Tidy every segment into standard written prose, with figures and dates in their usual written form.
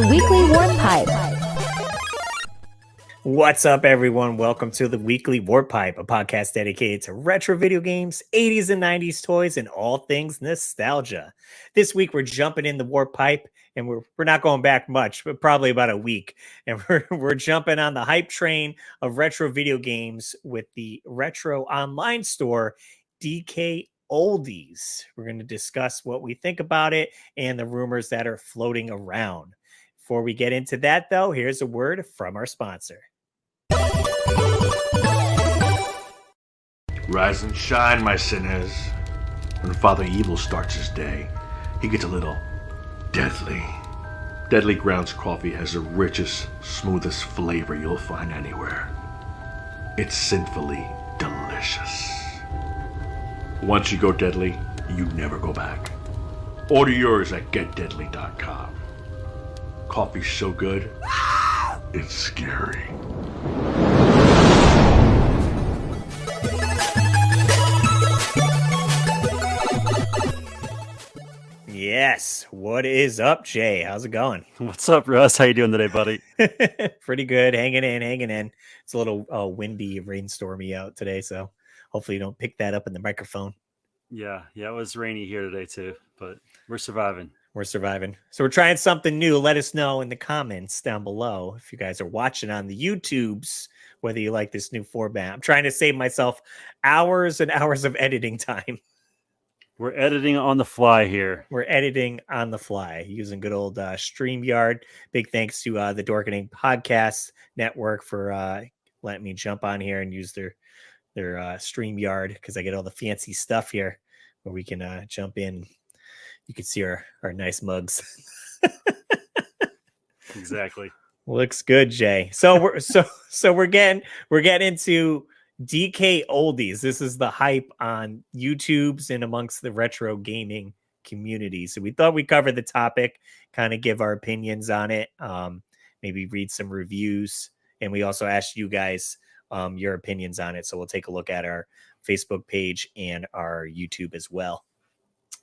The Weekly Warp Pipe. What's up, everyone? Welcome to the Weekly Warp Pipe, a podcast dedicated to retro video games, 80s and 90s toys, and all things nostalgia. This week, we're jumping in the Warp Pipe, and we're not going back much, but probably about a week. And we're jumping on the hype train of retro video games with the retro online store, DK Oldies. We're going to discuss what we think about it and the rumors that are floating around. Before we get into that, though, here's a word from our sponsor. Rise and shine, my sinners. When Father Evil starts his day, he gets a little deadly. Deadly Grounds coffee has the richest, smoothest flavor you'll find anywhere. It's sinfully delicious. Once you go deadly, you never go back. Order yours at getdeadly.com. Coffee's so good, it's scary. Yes. What is up, Jay? How's it going? What's up, Russ? How you doing today, buddy? Pretty good. Hanging in. It's a little windy, rainstormy out today, so hopefully you don't pick that up in the microphone. Yeah, it was rainy here today too, but we're surviving. So we're trying something new. Let us know in the comments down below if you guys are watching on the YouTubes, whether you like this new format. I'm trying to save myself hours and hours of editing time. We're editing on the fly here. We're editing on the fly using good old StreamYard. Big thanks to the Dorkening Podcast Network for letting me jump on here and use their StreamYard, because I get all the fancy stuff here where we can jump in. You can see our nice mugs. Exactly. Looks good, Jay. So we're getting into DK Oldies. This is the hype on YouTube's and amongst the retro gaming community. So we thought we'd cover the topic, kind of give our opinions on it, maybe read some reviews, and we also asked you guys your opinions on it. So we'll take a look at our Facebook page and our YouTube as well.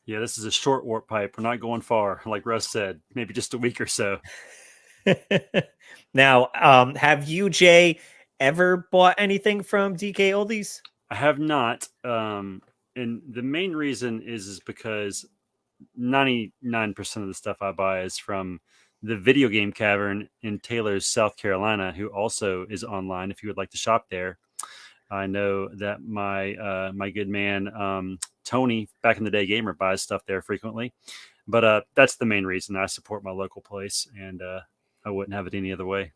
Yeah, this is a short warp pipe. We're not going far, like Russ said. Maybe just a week or so. Now, have you, Jay, ever bought anything from DK Oldies? I have not. And the main reason is because 99% of the stuff I buy is from the Video Game Cavern in Taylor, South Carolina, who also is online if you would like to shop there. I know that my good man Tony, back in the day gamer, buys stuff there frequently, but that's the main reason I support my local place, and I wouldn't have it any other way.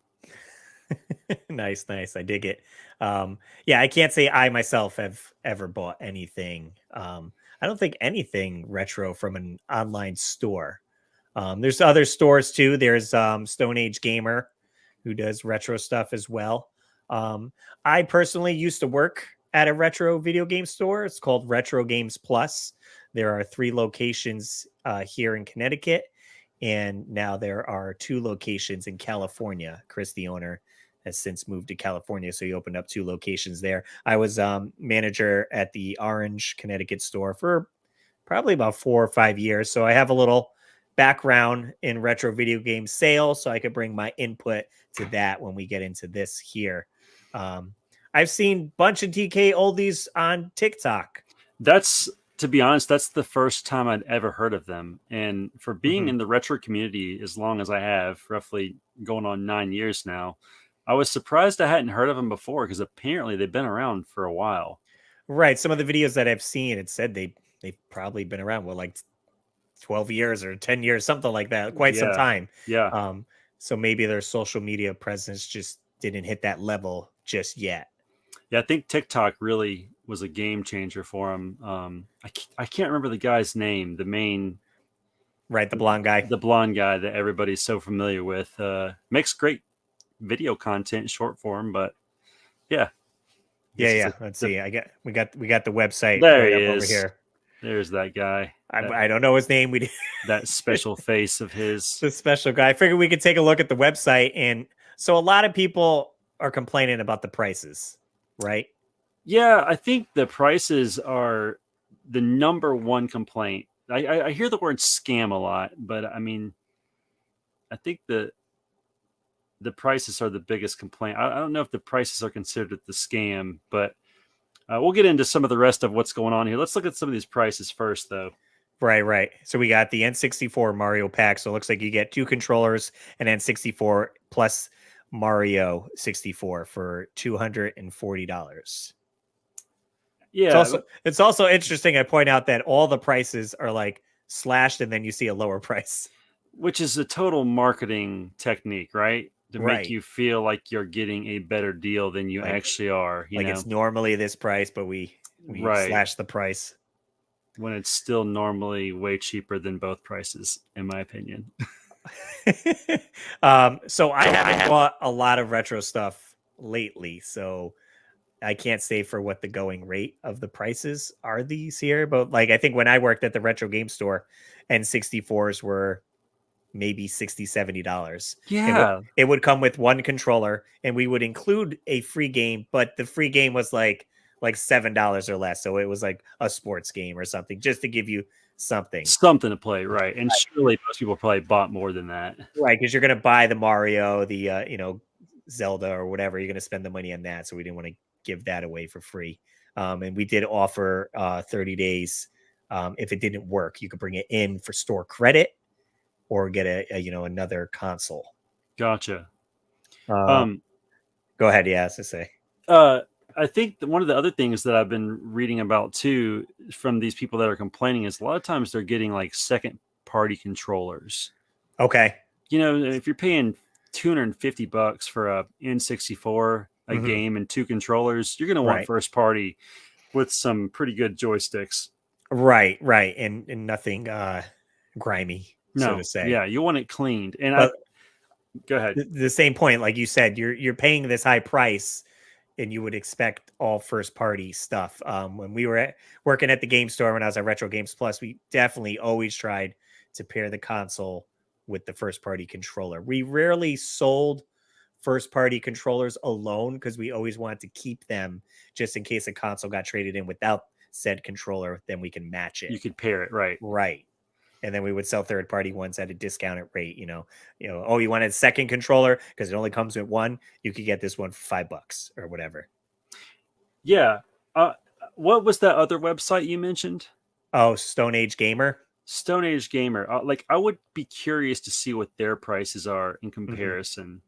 Nice. I dig it. Yeah, I can't say I myself have ever bought anything. I don't think anything retro from an online store. There's other stores too. There's Stone Age Gamer, who does retro stuff as well. I personally used to work at a retro video game store. It's called Retro Games Plus. There are 3 locations here in Connecticut, and now there are 2 locations in California. Chris, the owner, has since moved to California, so he opened up 2 locations there. I was manager at the Orange, Connecticut store for probably about 4 or 5 years, so I have a little background in retro video game sales, so I could bring my input to that when we get into this here. I've seen a bunch of DK Oldies on TikTok. To be honest, that's the first time I'd ever heard of them. And for being in the retro community as long as I have, roughly going on 9 years now, I was surprised I hadn't heard of them before, because apparently they've been around for a while. Right. Some of the videos that I've seen, it said they've probably been around, like 12 years or 10 years, something like that. Quite some time. Yeah. So maybe their social media presence just didn't hit that level just yet. Yeah, I think TikTok really was a game changer for him. I can't remember the guy's name. The main, right, the blonde guy that everybody's so familiar with. Makes great video content, short form, but yeah. Let's see. We got the website. There right he up is. over here. There's that guy. I don't know his name. That special face of his. The special guy. I figured we could take a look at the website, and so a lot of people are complaining about the prices, right? Yeah, I think the prices are the number one complaint. I hear the word scam a lot, but I mean, I think the prices are the biggest complaint. I don't know if the prices are considered the scam, but we'll get into some of the rest of what's going on here. Let's look at some of these prices first, though. Right. So we got the N64 Mario pack. So it looks like you get 2 controllers and N64 plus Mario 64 for $240. Yeah, It's also interesting. I point out that all the prices are like slashed, and then you see a lower price, which is a total marketing technique, right? To make Right. you feel like you're getting a better deal than you Like- actually are. You like know, it's normally this price, but we Right. slash the price. when it's still normally way cheaper than both prices, in my opinion. So I haven't bought a lot of retro stuff lately, so I can't say for what the going rate of the prices are these here. But like I think when I worked at the retro game store, N64s were maybe $60, $70. Yeah. It would come with 1 controller, and we would include a free game, but the free game was like $7 or less. So it was like a sports game or something, just to give you something. Something to play, right? And surely most people probably bought more than that. Right, because you're gonna buy the Mario, the Zelda or whatever. You're gonna spend the money on that, so we didn't want to give that away for free. And we did offer 30 days. If it didn't work, you could bring it in for store credit or get another console. Gotcha. Go ahead. Yeah, as I say. I think that one of the other things that I've been reading about too from these people that are complaining is a lot of times they're getting like second party controllers. Okay. You know, if you're paying $250 for a N64, a Mhm. game and 2 controllers, you're going to want Right. first party with some pretty good joysticks. Right. And nothing grimy, so to say. Yeah, you want it cleaned. And But go ahead. the same point, like you said, you're paying this high price, and you would expect all first party stuff. When we were working at the game store, when I was at Retro Games Plus, we definitely always tried to pair the console with the first party controller. We rarely sold first party controllers alone because we always wanted to keep them just in case a console got traded in without said controller, then we can match it. You could pair it, right? Right. And then we would sell third party ones at a discounted rate. Oh, you wanted a second controller because it only comes with one. You could get this one for $5 or whatever. Yeah. What was that other website you mentioned? Oh, Stone Age Gamer. Stone Age Gamer. I would be curious to see what their prices are in comparison.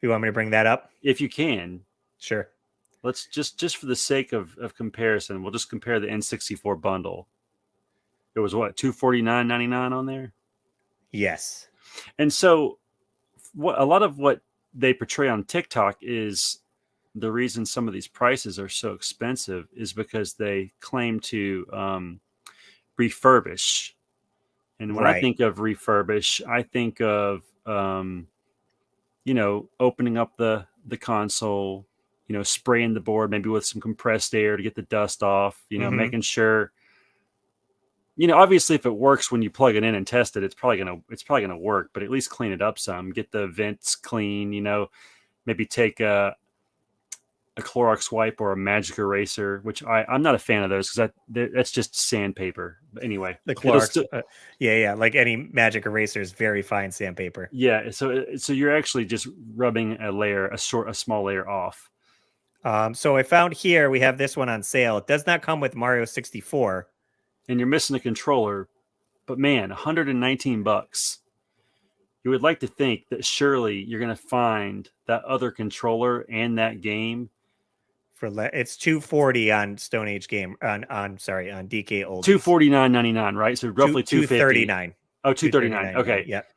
You want me to bring that up? If you can. Sure. Let's just for the sake of comparison, we'll just compare the N64 bundle. It was what, $249.99 on there? Yes. And so a lot of what they portray on TikTok is the reason some of these prices are so expensive is because they claim to refurbish. And when I think of refurbish, I think of opening up the console, spraying the board maybe with some compressed air to get the dust off, making sure, obviously if it works when you plug it in and test it, it's probably gonna work, but at least clean it up some, get the vents clean, maybe take a Clorox wipe or a magic eraser, which I'm not a fan of those because that's just sandpaper. But anyway, the Clorox, yeah, like any magic eraser is very fine sandpaper. Yeah, so you're actually just rubbing a small layer off. So I found here we have this one on sale. It does not come with Mario 64. And you're missing a controller, but man, $119. You would like to think that surely you're going to find that other controller and that game for it's $240 on Stone Age Game on DK Oldies. $249.99, right? So roughly $239. Oh, $239. Okay. Yep.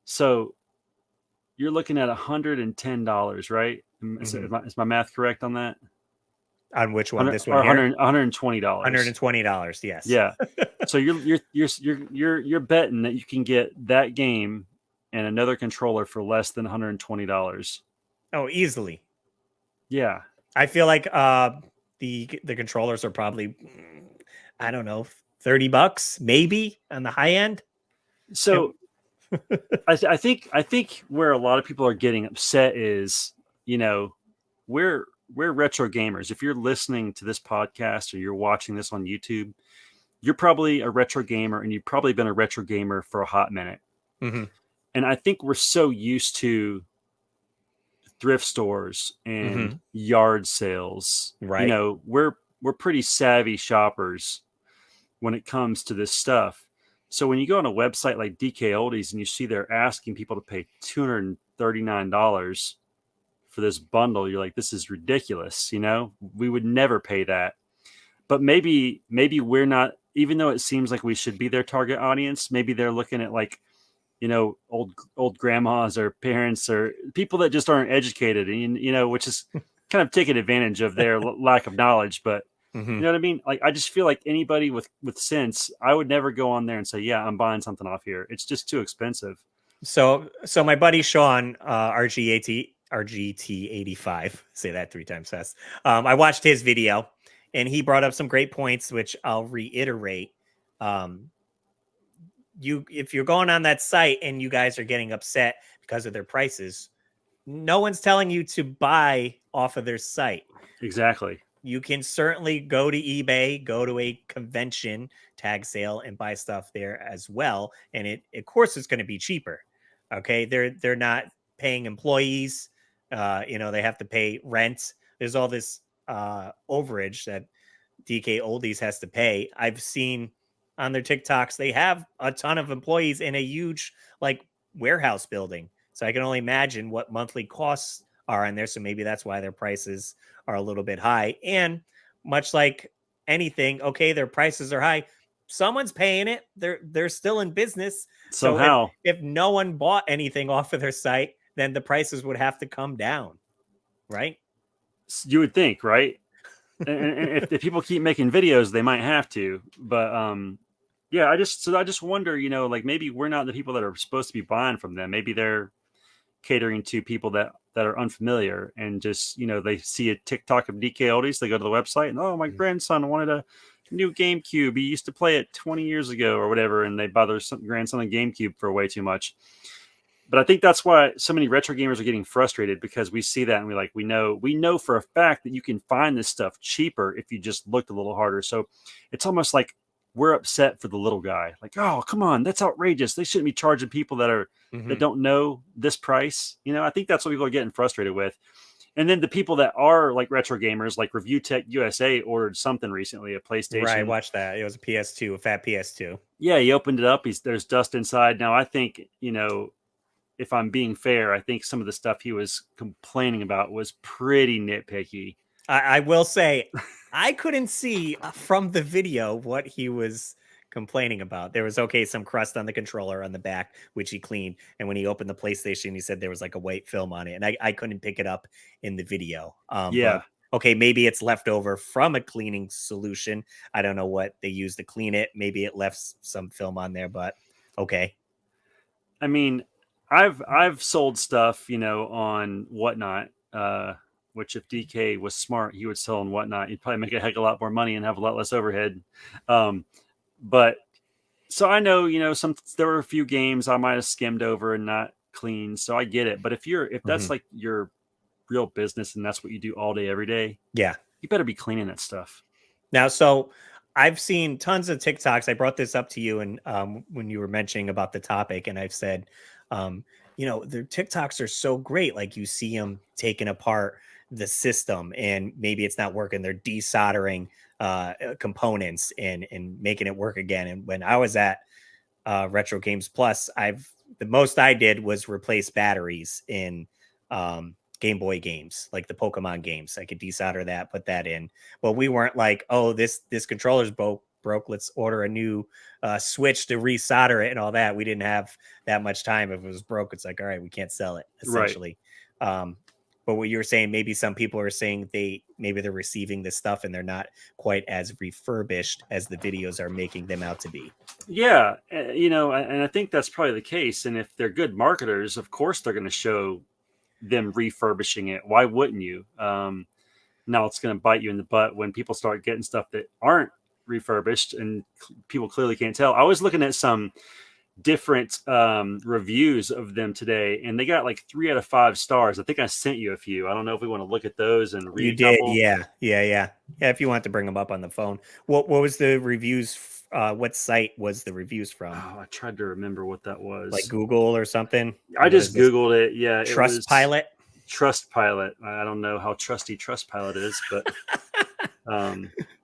So you're looking at $110, right? Is my math correct on that? On which one? This one or here? $120. $120, yes. Yeah. So you're betting that you can get that game and another controller for less than $120. Oh, easily. Yeah. I feel like the controllers are probably, I don't know, $30 maybe on the high end. So I think where a lot of people are getting upset is, we're retro gamers. If you're listening to this podcast or you're watching this on YouTube, you're probably a retro gamer and you've probably been a retro gamer for a hot minute. Mm-hmm. And I think we're so used to thrift stores and Mhm. yard sales. Right. We're pretty savvy shoppers when it comes to this stuff. So when you go on a website like DK Oldies and you see they're asking people to pay $239 for this bundle, you're like, this is ridiculous. We would never pay that. But maybe we're not, even though it seems like we should be their target audience, maybe they're looking at like, old grandmas or parents or people that just aren't educated, and which is kind of taking advantage of their lack of knowledge. But you Mhm. know what I mean? Like, I just feel like anybody with sense, I would never go on there and say, yeah, I'm buying something off here. It's just too expensive. So my buddy Sean, RGT85, say that 3 times fast. I watched his video, and he brought up some great points, which I'll reiterate. Um, if you're going on that site and you guys are getting upset because of their prices, no one's telling you to buy off of their site. Exactly. You can certainly go to eBay, go to a convention tag sale and buy stuff there as well. And it, of course, it's going to be cheaper. Okay. They're not paying employees. They have to pay rent. There's all this overage that DK Oldies has to pay. I've seen on their TikToks, they have a ton of employees in a huge like warehouse building. So I can only imagine what monthly costs are in there. So maybe that's why their prices are a little bit high. And much like anything, okay, their prices are high. Someone's paying it. They're still in business. So Somehow. if no one bought anything off of their site, then the prices would have to come down, right? You would think, right? And if people keep making videos, they might have to. But yeah, I just wonder, like maybe we're not the people that are supposed to be buying from them. Maybe they're catering to people that are unfamiliar, and just they see a TikTok of DK Oldies, they go to the website and, oh, my grandson wanted a new GameCube. He used to play it 20 years ago or whatever, and they buy their grandson a GameCube for way too much. But I think that's why so many retro gamers are getting frustrated, because we see that and we know for a fact that you can find this stuff cheaper if you just looked a little harder. So it's almost like we're upset for the little guy. Like, oh, come on, that's outrageous. They shouldn't be charging people that don't know this price. I think that's what people are getting frustrated with. And then the people that are like retro gamers, like Review Tech USA ordered something recently, a PlayStation. Right, watch that. It was a PS2, a fat PS2. Yeah, he opened it up. There's dust inside. Now, I think, if I'm being fair, I think some of the stuff he was complaining about was pretty nitpicky. I will say, I couldn't see from the video what he was complaining about. There was some crust on the controller on the back, which he cleaned. And when he opened the PlayStation, he said there was like a white film on it. And I couldn't pick it up in the video. Yeah. But okay, maybe it's left over from a cleaning solution. I don't know what they used to clean it. Maybe it left some film on there, but okay. I mean, I've sold stuff, on Whatnot, which if DK was smart, he would sell on Whatnot. He'd probably make a heck of a lot more money and have a lot less overhead. But so I know, there were a few games I might have skimmed over and not cleaned. So I get it. But if that's like your real business and that's what you do all day, every day, yeah, you better be cleaning that stuff. Now, so I've seen tons of TikToks. I brought this up to you, and when you were mentioning about the topic, and I've said, their TikToks are so great. Like you see them taking apart the system, and maybe it's not working. They're desoldering components and making it work again. And when I was at Retro Games Plus, the most I did was replace batteries in Game Boy games, like the Pokemon games. I could desolder that, put that in. Well, we weren't like, oh, this controller's broke. Let's order a new switch to resolder it and all that. We didn't have that much time. If it was broke, it's like, all right, we can't sell it, essentially. Right. But what you were saying, maybe some people are saying maybe they're receiving this stuff and they're not quite as refurbished as the videos are making them out to be. Yeah, and I think that's probably the case. And if they're good marketers, of course they're going to show them refurbishing it. Why wouldn't you? Now it's going to bite you in the butt when people start getting stuff that aren't refurbished and people clearly can't tell. I was looking at some different reviews of them today, and they got like 3 out of 5 stars. I think I sent you a few. I don't know if we want to look at those and read. You did, yeah. If you want to bring them up on the phone, what was the reviews what site was the reviews from? Oh, I tried to remember what that was. Like Google or something? I just Googled it. Yeah, it was Trustpilot. Trustpilot. I don't know how trusty Trustpilot is, but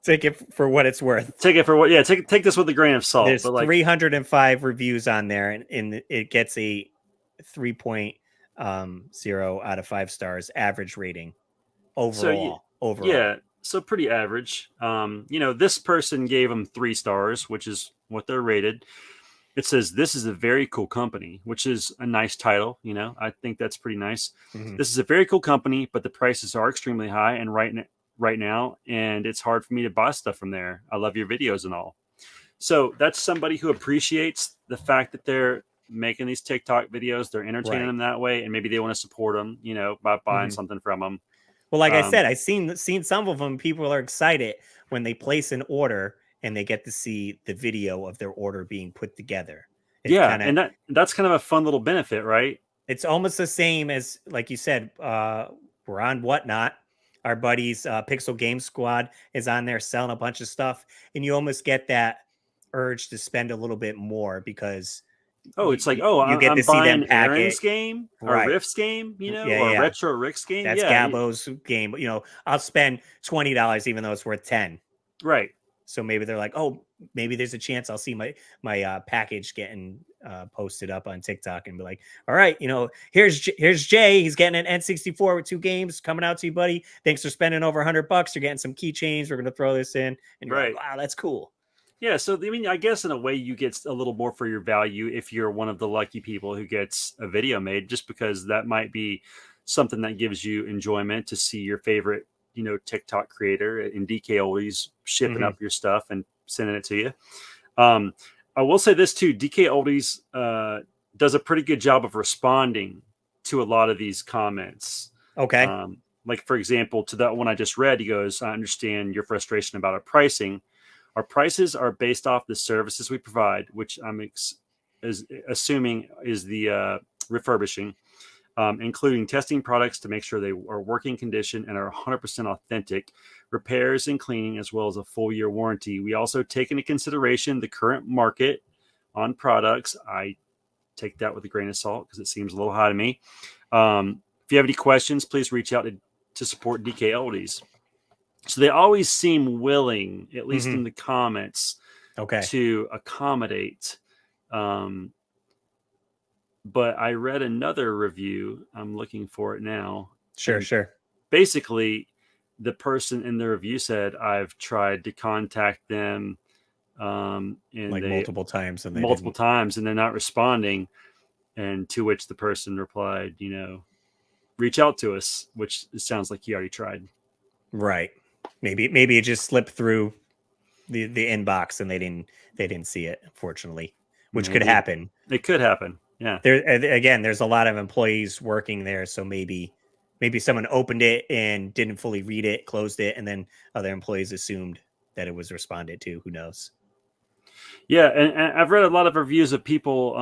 take it for what it's worth. Take it for what? Yeah, take this with a grain of salt. There's but like 305 reviews on there, and it gets a 3.0 out of 5 stars average rating overall. Yeah, so pretty average. This person gave them 3 stars, which is what they're rated. It says, "This is a very cool company," which is a nice title. I think that's pretty nice. Mm-hmm. This is a very cool company, but the prices are extremely high and right now, and it's hard for me to buy stuff from there. I love your videos and all. So that's somebody who appreciates the fact that they're making these TikTok videos. They're entertaining them that way, and maybe they want to support them, by buying something from them. Well, like I said, I've seen some of them. People are excited when they place an order and they get to see the video of their order being put together. And that's kind of a fun little benefit, right? It's almost the same as, like you said, we're on Whatnot. Our buddies, Pixel Game Squad, is on there selling a bunch of stuff, and you almost get that urge to spend a little bit more because it's like, you get to see them Aaron's game, or Riff's game, or Retro Rick's game. That's Gabo's game. I'll spend $20 even though it's worth 10. Right. So maybe they're like, oh, maybe there's a chance I'll see my package getting posted up on TikTok and be like, all right, here's Jay. He's getting an N64 with 2 games coming out to you, buddy. Thanks for spending over $100. You're getting some keychains. We're going to throw this in. And you're like, wow, that's cool. Yeah. So, I guess in a way you get a little more for your value if you're one of the lucky people who gets a video made, just because that might be something that gives you enjoyment to see your favorite TikTok creator in DK Oldies shipping up your stuff and sending it to you. I will say this too: DK Oldies does a pretty good job of responding to a lot of these comments. Okay. Like for example, to that one I just read, he goes, "I understand your frustration about our pricing. Our prices are based off the services we provide, which I'm assuming is the refurbishing." Including testing products to make sure they are working condition and are 100% authentic, repairs and cleaning, as well as a full year warranty. We also take into consideration the current market on products. I take that with a grain of salt because it seems a little high to me. If you have any questions, please reach out to support DK Oldies. So they always seem willing, at least in the comments, to accommodate. But I read another review. I'm looking for it now. Sure. Basically, the person in the review said, I've tried to contact them and multiple times and they're not responding. And to which the person replied, reach out to us, which it sounds like he already tried. Right. Maybe it just slipped through the inbox and they didn't see it, unfortunately, which could happen. It could happen. Yeah. There's a lot of employees working there, so maybe someone opened it and didn't fully read it, closed it, and then other employees assumed that it was responded to. Who knows? Yeah, and I've read a lot of reviews of people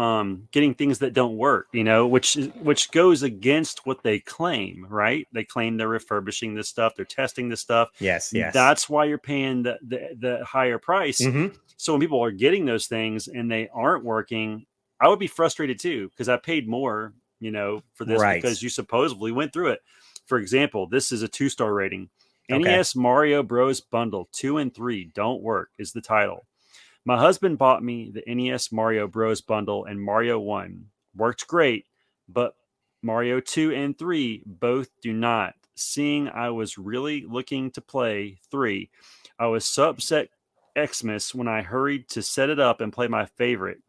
getting things that don't work, which goes against what they claim, right? They claim they're refurbishing this stuff, they're testing this stuff. Yes. That's why you're paying the higher price. Mm-hmm. So when people are getting those things and they aren't working, I would be frustrated too, because I paid more, for this because you supposedly went through it. For example, this is a 2-star rating. NES Mario Bros. Bundle 2 and 3 don't work is the title. My husband bought me the NES Mario Bros. Bundle and Mario 1. Worked great, but Mario 2 and 3 both do not. Seeing I was really looking to play 3, I was so upset Xmas when I hurried to set it up and play my favorite.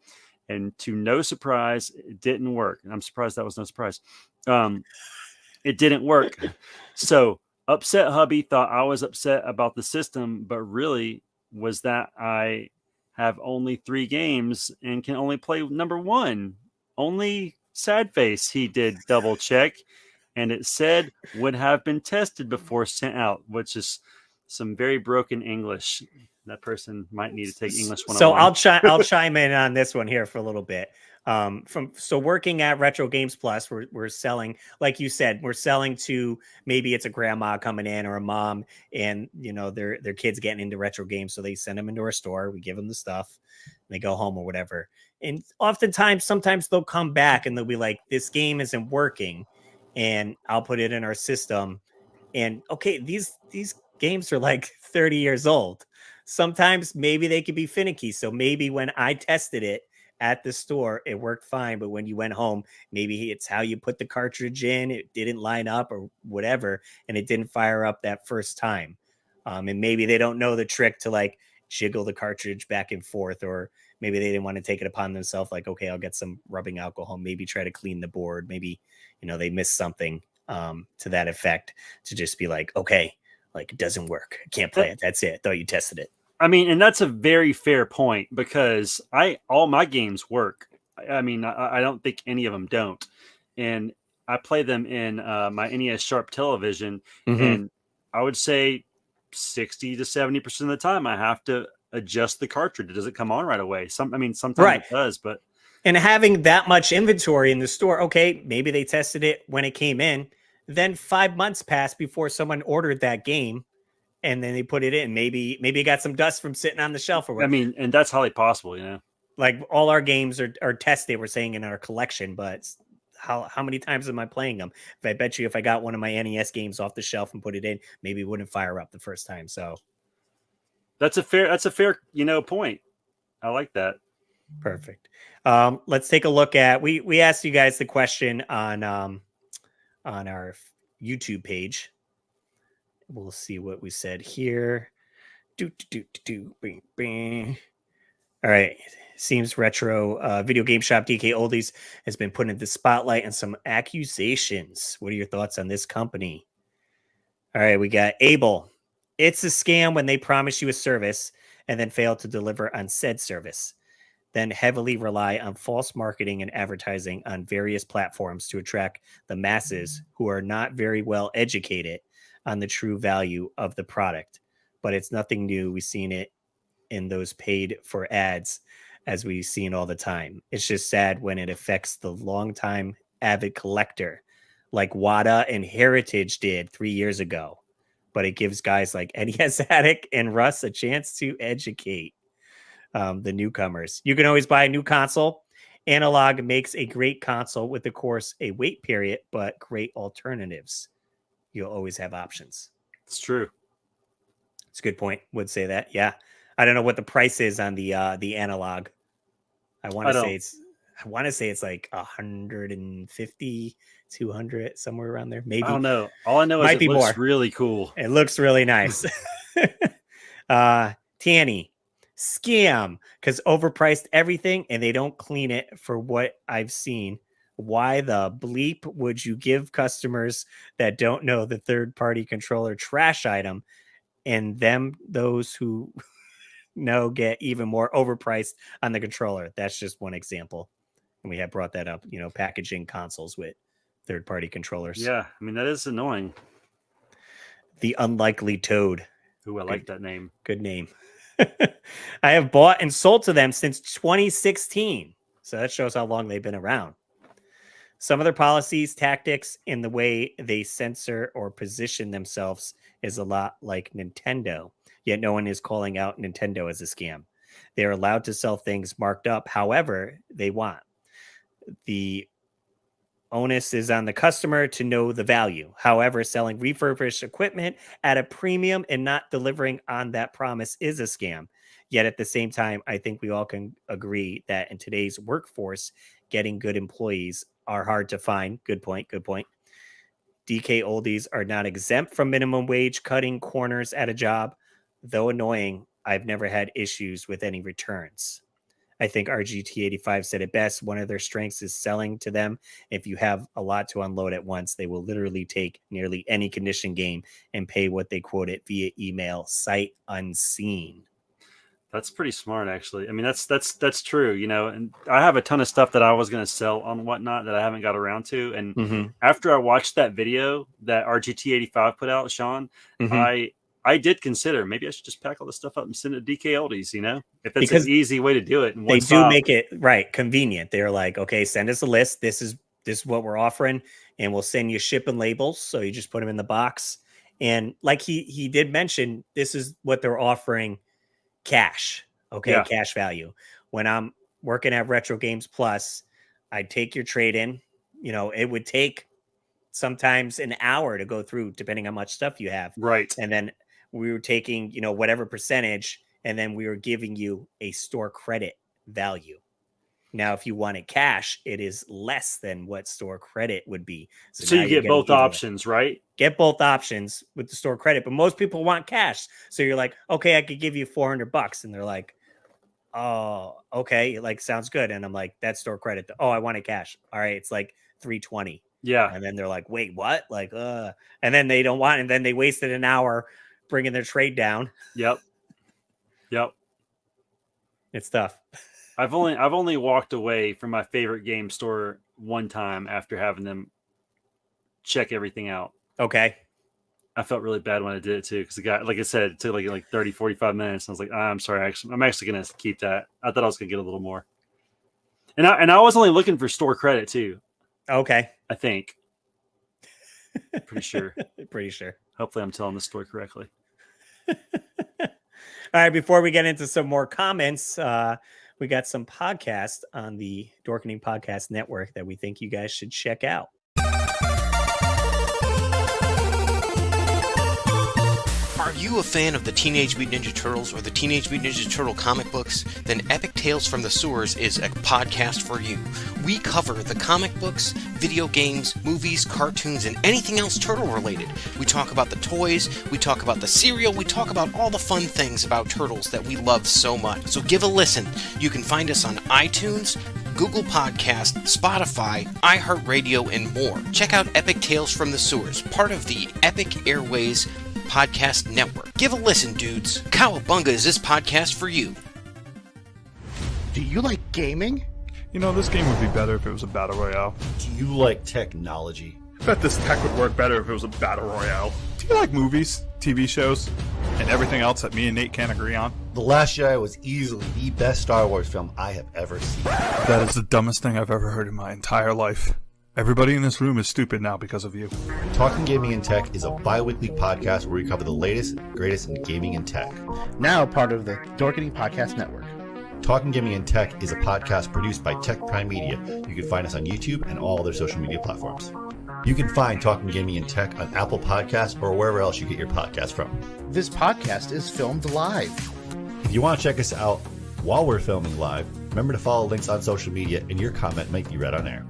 And to no surprise, it didn't work. And I'm surprised that was no surprise. It didn't work. So upset hubby thought I was upset about the system, but really was that I have only 3 games and can only play number 1. Only sad face. He did double check, and it said would have been tested before sent out, which is some very broken English. That person might need to take English 101. So I'll chime in on this one here for a little bit. So working at Retro Games Plus, we're selling, like you said, we're selling to, maybe it's a grandma coming in or a mom, and their kids getting into retro games, so they send them into our store, we give them the stuff, they go home or whatever. And oftentimes, sometimes they'll come back and they'll be like, this game isn't working, and I'll put it in our system. And okay, these games are like 30 years old. Sometimes maybe they could be finicky. So maybe when I tested it at the store, it worked fine. But when you went home, maybe it's how you put the cartridge in, it didn't line up or whatever, and it didn't fire up that first time. And maybe they don't know the trick to like jiggle the cartridge back and forth, or maybe they didn't want to take it upon themselves. Like, okay, I'll get some rubbing alcohol, maybe try to clean the board. Maybe, they missed something to that effect, to just be like, okay, like it doesn't work, I can't play it, that's it, thought you tested it. I mean, and that's a very fair point, because all my games work. I mean, I don't think any of them don't. And I play them in my NES Sharp television, and I would say 60 to 70% of the time I have to adjust the cartridge. It doesn't come on right away. Sometimes it does, but. And having that much inventory in the store, okay, maybe they tested it when it came in, then 5 months passed before someone ordered that game, and then they put it in. Maybe it got some dust from sitting on the shelf or whatever. I mean, and that's highly possible, Like all our games are tested, we're saying, in our collection, but how many times am I playing them? I bet you if I got one of my NES games off the shelf and put it in, maybe it wouldn't fire up the first time. So that's a fair point. I like that. Perfect. Let's take a look at, we asked you guys the question on our YouTube page. We'll see what we said here. All right. Seems Retro Video Game Shop DK Oldies has been put into the spotlight and some accusations. What are your thoughts on this company? All right, we got Abel. It's a scam when they promise you a service and then fail to deliver on said service, then heavily rely on false marketing and advertising on various platforms to attract the masses who are not very well educated on the true value of the product. But it's nothing new. We've seen it in those paid for ads, as we've seen all the time. It's just sad when it affects the longtime avid collector, like Wada and Heritage did 3 years ago. But it gives guys like NES Addict and Russ a chance to educate the newcomers. You can always buy a new console. Analog makes a great console with, of course, a wait period, but great alternatives. You'll always have options. It's true. It's a good point. Would say that. Yeah. I don't know what the price is on the analog. I want to say it's like 150, 200, somewhere around there. Maybe. I don't know. All I know is it looks really cool. It looks really nice. Tanny, scam, because overpriced everything and they don't clean it for what I've seen. Why the bleep would you give customers that don't know the third-party controller trash item, and those who know get even more overpriced on the controller? That's just one example. And we have brought that up, packaging consoles with third-party controllers. Yeah, I mean, that is annoying. The Unlikely Toad. Ooh, I like that name. Good name. I have bought and sold to them since 2016. So that shows how long they've been around. Some of their policies, tactics, and the way they censor or position themselves is a lot like Nintendo. Yet no one is calling out Nintendo as a scam. They're allowed to sell things marked up however they want. The onus is on the customer to know the value. However, selling refurbished equipment at a premium and not delivering on that promise is a scam. Yet at the same time, I think we all can agree that in today's workforce, getting good employees are hard to find. Good point. DK Oldies are not exempt from minimum wage cutting corners at a job. Though annoying, I've never had issues with any returns. I think RGT85 said it best. One of their strengths is selling to them. If you have a lot to unload at once, they will literally take nearly any condition game and pay what they quote it via email, sight unseen. That's pretty smart, actually. I mean, that's true, and I have a ton of stuff that I was going to sell on Whatnot that I haven't got around to. And after I watched that video that RGT85 put out, Sean, I did consider maybe I should just pack all this stuff up and send it to DK Oldies, if that's Because an easy way to do it. They do make it convenient. They're like, okay, send us a list. This is what we're offering, and we'll send you shipping labels. So you just put them in the box. And like he did mention, this is what they're offering cash. Okay, Yeah. Cash value. When I'm working at Retro Games Plus, I'd take your trade in. It would take sometimes an hour to go through, depending on how much stuff you have. Right. And then we were taking, whatever percentage, and then we were giving you a store credit value. Now, if you wanted cash, it is less than what store credit would be. So you get both options, right? Get both options with the store credit, but most people want cash. So you're like, okay, I could give you $400, and they're like, oh, okay, like sounds good. And I'm like, that's store credit. Oh, I wanted cash. All right, it's like $320. Yeah. And then they're like, wait, what? Like, and then they don't want, and then they wasted an hour bringing their trade down. Yep. It's tough. I've only walked away from my favorite game store one time after having them check everything out. Okay. I felt really bad when I did it too, because the guy, like I said, it took like 30, 45 minutes. I was like, I'm sorry, I'm actually going to keep that. I thought I was going to get a little more. And I was only looking for store credit too. Okay. I think. Pretty sure. Pretty sure. Hopefully I'm telling the story correctly. All right, before we get into some more comments, we got some podcasts on the Dorkening Podcast Network that we think you guys should check out. Are you a fan of the Teenage Mutant Ninja Turtles or the Teenage Mutant Ninja Turtle comic books? Then Epic Tales from the Sewers is a podcast for you. We cover the comic books, video games, movies, cartoons, and anything else turtle related. We talk about the toys, we talk about the cereal, we talk about all the fun things about turtles that we love so much. So give a listen. You can find us on iTunes, Google Podcast, Spotify, iHeartRadio, and more. Check out Epic Tales from the Sewers, part of the Epic Airways Podcast Network. Give a listen, dudes. Cowabunga is this podcast for you. Do you like gaming? This game would be better if it was a battle royale. Do you like technology? I bet this tech would work better if it was a battle royale. Do you like movies, TV shows, and everything else that me and Nate can't agree on? The Last Jedi was easily the best Star Wars film I have ever seen. That is the dumbest thing I've ever heard in my entire life. Everybody in this room is stupid now because of you. Talking Gaming and Tech is a bi-weekly podcast where we cover the latest, greatest in gaming and tech. Now part of the Dorkening Podcast Network. Talking Gaming and Tech is a podcast produced by Tech Prime Media. You can find us on YouTube and all other social media platforms. You can find Talking Gaming and Tech on Apple Podcasts or wherever else you get your podcasts from. This podcast is filmed live. If you want to check us out while we're filming live, remember to follow links on social media and your comment might be read on air.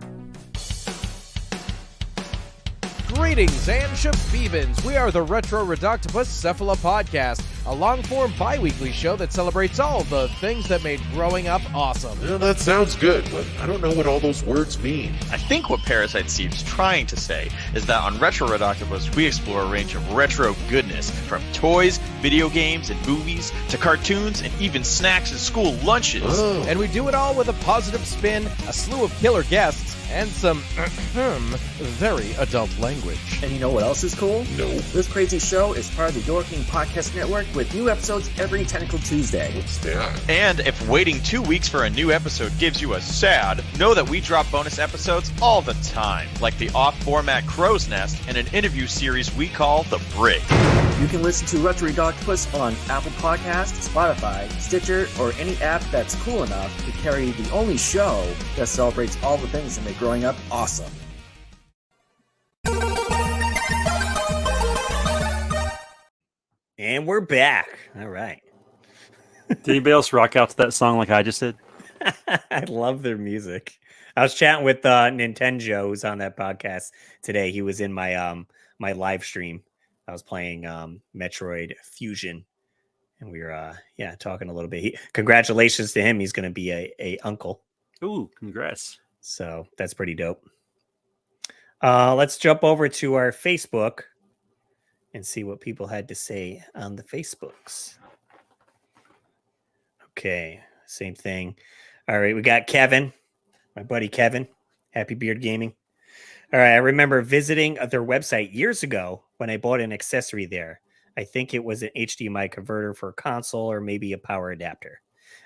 Greetings and shabibans. We are the Retro Reductibus Cephala Podcast, a long-form bi-weekly show that celebrates all the things that made growing up awesome. Well, that sounds good, but I don't know what all those words mean. I think what Parasite seems trying to say is that on Retro Reductibus, we explore a range of retro goodness, from toys, video games, and movies, to cartoons, and even snacks and school lunches. Oh. And we do it all with a positive spin, a slew of killer guests, and some very adult language. And you know what else is cool? No. This crazy show is part of the Dorkening Podcast Network with new episodes every Tentacle Tuesday. What's that? And if waiting 2 weeks for a new episode gives you a sad, know that we drop bonus episodes all the time, like the off-format Crow's Nest and an interview series we call The Brig. You can listen to Retro Reductibus on Apple Podcasts, Spotify, Stitcher, or any app that's cool enough to carry the only show that celebrates all the things that make growing up awesome. And we're back. All right. Did anybody else rock out to that song like I just did? I love their music. I was chatting with Nintendo, who's on that podcast today. He was in my my live stream. I was playing Metroid Fusion, and we were talking a little bit. Congratulations to him. He's going to be a uncle. Ooh, congrats. So that's pretty dope. Let's jump over to our Facebook and see what people had to say on the Facebooks. Okay, same thing. All right, we got Kevin, my buddy Kevin, Happy Beard Gaming. All right, I remember visiting their website years ago when I bought an accessory there. I think it was an HDMI converter for a console or maybe a power adapter.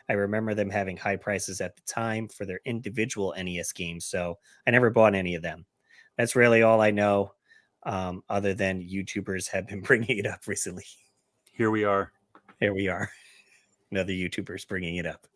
I remember them having high prices at the time for their individual NES games, so I never bought any of them. That's really all I know, other than YouTubers have been bringing it up recently. Here we are. Here we are. Another YouTuber's bringing it up.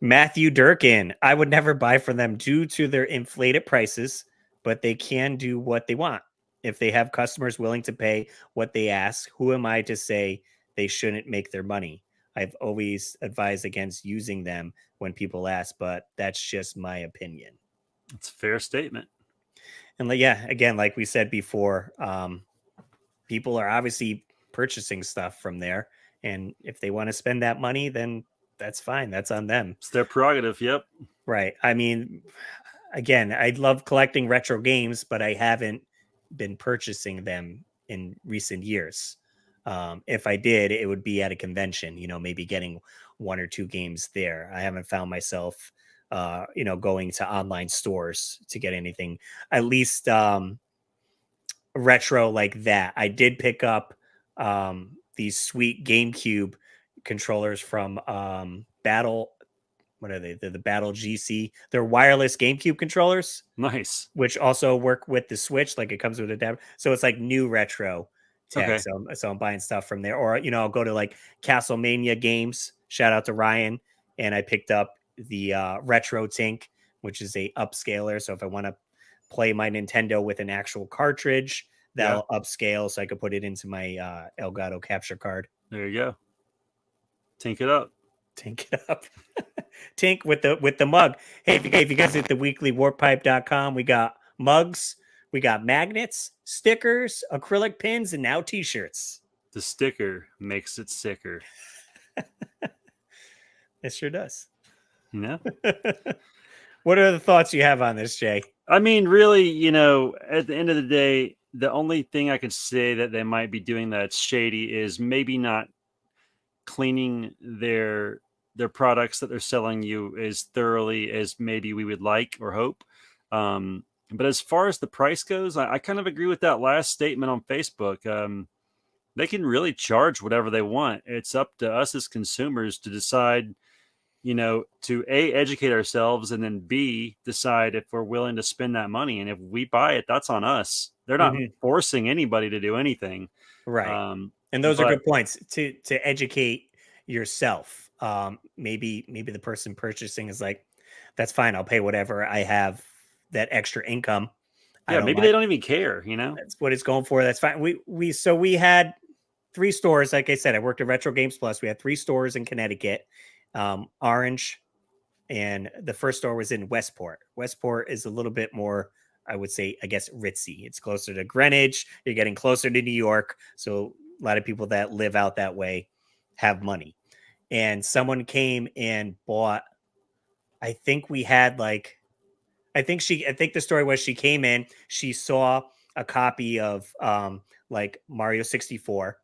Matthew Durkin. I would never buy from them due to their inflated prices, but they can do what they want. If they have customers willing to pay what they ask, who am I to say they shouldn't make their money? I've always advised against using them when people ask, but that's just my opinion. It's a fair statement. And yeah, again, like we said before, people are obviously purchasing stuff from there. And if they want to spend that money, then that's fine. That's on them. It's their prerogative. Yep. Right. I mean, again, I love collecting retro games, but I haven't been purchasing them in recent years. If I did, it would be at a convention, maybe getting 1 or 2 games there. I haven't found myself, going to online stores to get anything, at least retro like that. I did pick up these sweet GameCube controllers from Battle. What are they? They're the Battle GC. They're wireless GameCube controllers. Nice. Which also work with the Switch. Like it comes with a adapter. So it's like new retro tech. Okay. So I'm buying stuff from there. Or, I'll go to like Castlemania Games. Shout out to Ryan. And I picked up the Retro Tink, which is a upscaler. So if I want to play my Nintendo with an actual cartridge, that'll upscale so I could put it into my Elgato capture card. There you go. Tink it up. Tink it up. Tink with the mug. Hey, if you guys at the weeklywarpipe.com, we got mugs, we got magnets, stickers, acrylic pins, and now t-shirts. The sticker makes it sicker. It sure does. What are the thoughts you have on this, Jay? I mean, really, at the end of the day, the only thing I could say that they might be doing that's shady is maybe not cleaning their products that they're selling you as thoroughly as maybe we would like or hope. But as far as the price goes, I kind of agree with that last statement on Facebook. They can really charge whatever they want. It's up to us as consumers to decide, to A, educate ourselves, and then B, decide if we're willing to spend that money. And if we buy it, that's on us. They're not forcing anybody to do anything. Right. And those are good points to educate yourself. Maybe the person purchasing is like, that's fine. I'll pay whatever I have that extra income. Yeah, maybe they don't even care, That's what it's going for. That's fine. We had 3 stores. Like I said, I worked at Retro Games Plus. We had 3 stores in Connecticut, Orange, and the first store was in Westport. Westport is a little bit more, I would say, I guess, ritzy. It's closer to Greenwich. You're getting closer to New York. So a lot of people that live out that way have money. And someone came and bought, I think the story was she came in, she saw a copy of like Mario 64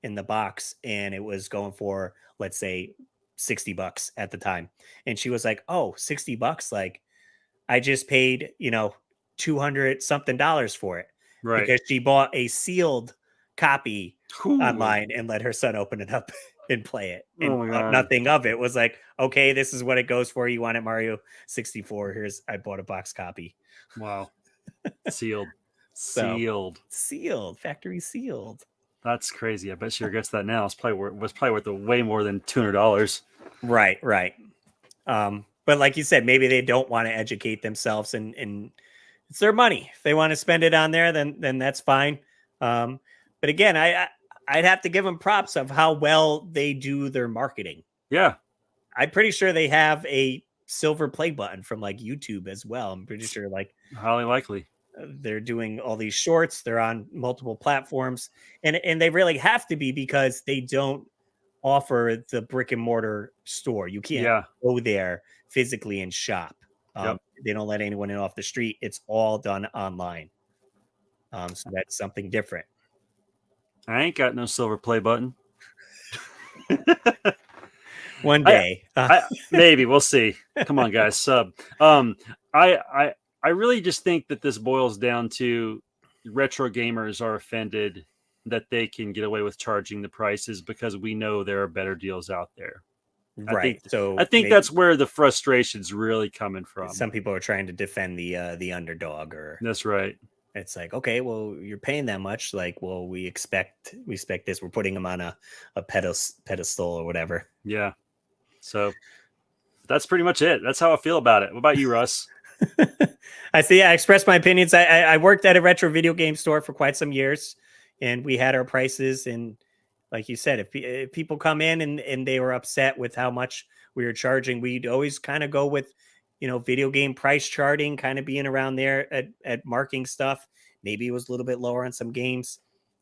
in the box, and it was going for, let's say, $60 at the time. And she was like, oh, $60. Like, I just paid, $200 something for it. Right. Because she bought a sealed copy online and let her son open it up and play it. And nothing of it was like, okay, this is what it goes for. You wanted Mario 64. I bought a box copy. Wow. Sealed. Sealed. Factory sealed. That's crazy. I bet she regrets that now. It's probably worth way more than $200. Right. But like you said, maybe they don't want to educate themselves, and it's their money. If they want to spend it on there, then that's fine. But again, I'd have to give them props of how well they do their marketing. Yeah. I'm pretty sure they have a silver play button from like YouTube as well. I'm pretty sure highly likely. They're doing all these shorts. They're on multiple platforms, and they really have to be, because they don't offer the brick and mortar store. You can't go there physically and shop. They don't let anyone in off the street. It's all done online. So that's something different. I ain't got no silver play button. One day. Maybe. We'll see. Come on, guys. Sub. I really just think that this boils down to retro gamers are offended, that they can get away with charging the prices because we know there are better deals out there. Right. I think that's where the frustration's really coming from. Some people are trying to defend the underdog, or that's right. It's like, okay, well, you're paying that much. Like, well, we expect this. We're putting them on a pedestal or whatever. Yeah. So that's pretty much it. That's how I feel about it. What about you, Russ? I expressed my opinions. I worked at a retro video game store for quite some years, and we had our prices. And like you said, if people come in and they were upset with how much we were charging, we'd always kind of go with, video game price charting, kind of being around there at marking stuff. Maybe it was a little bit lower on some games.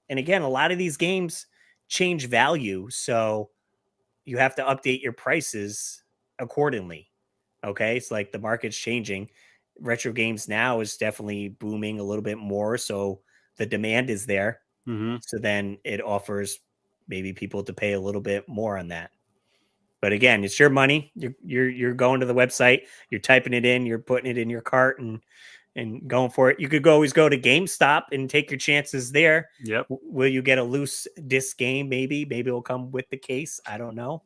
And again, a lot of these games change value. So you have to update your prices accordingly. Okay. It's like the market's changing. Retro games now is definitely booming a little bit more. So the demand is there. Mm-hmm. So then it offers maybe people to pay a little bit more on that. But again, it's your money. You're going to the website, you're typing it in, you're putting it in your cart and going for it. You could always go to GameStop and take your chances there. Yep. Will you get a loose disc game? Maybe it'll come with the case. I don't know.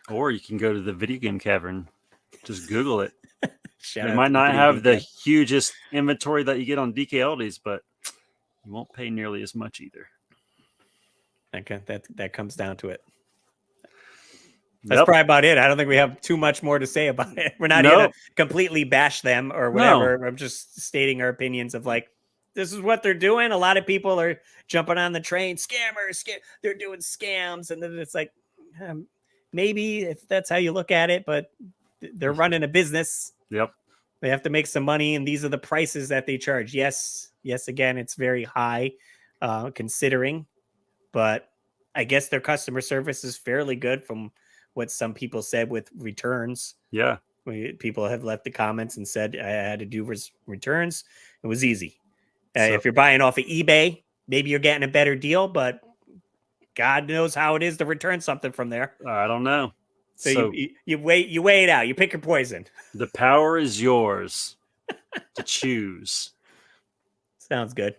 Or you can go to the Video Game Cavern. Just Google it. Shout it out might to not Video have Game the Cavern. hugest inventory that you get on DK Oldies, but you won't pay nearly as much either. Okay, that comes down to it. That's probably about it. I don't think we have too much more to say about it. We're not going to completely bash them or whatever. I'm just stating our opinions of like, this is what they're doing. A lot of people are jumping on the train. Scammers, they're doing scams. And then it's like, maybe if that's how you look at it, but they're running a business. Yep. They have to make some money, and these are the prices that they charge. Yes, again, it's very high considering, but I guess their customer service is fairly good from what some people said with returns. Yeah. People have left the comments and said I had to do returns. It was easy. If you're buying off of eBay, maybe you're getting a better deal, but God knows how it is to return something from there. I don't know. So you weigh it out. You pick your poison. The power is yours to choose. Sounds good.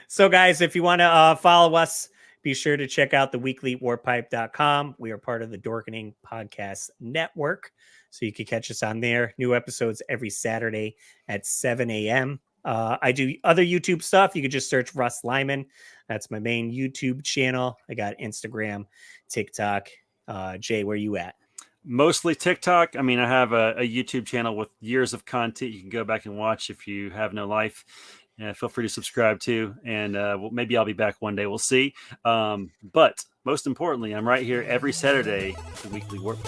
So guys, if you want to follow us, be sure to check out the weekly warpipe.com. We are part of the Dorkening podcast network. So you can catch us on there. New episodes every Saturday at 7 a.m. I do other YouTube stuff. You can just search Russ Lyman. That's my main YouTube channel. I got Instagram, TikTok. Jay, where you at? Mostly TikTok. I mean, I have a YouTube channel with years of content you can go back and watch if you have no life. Feel free to subscribe to, and maybe I'll be back one day. We'll see. But most importantly, I'm right here every Saturday, the weekly Warp.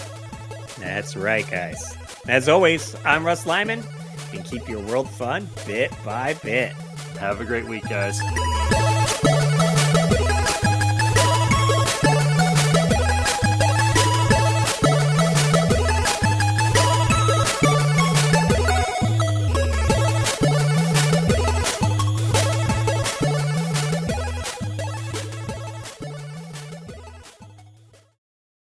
That's right, guys. As always, I'm Russ Lyman, and keep your world fun bit by bit. Have a great week, guys.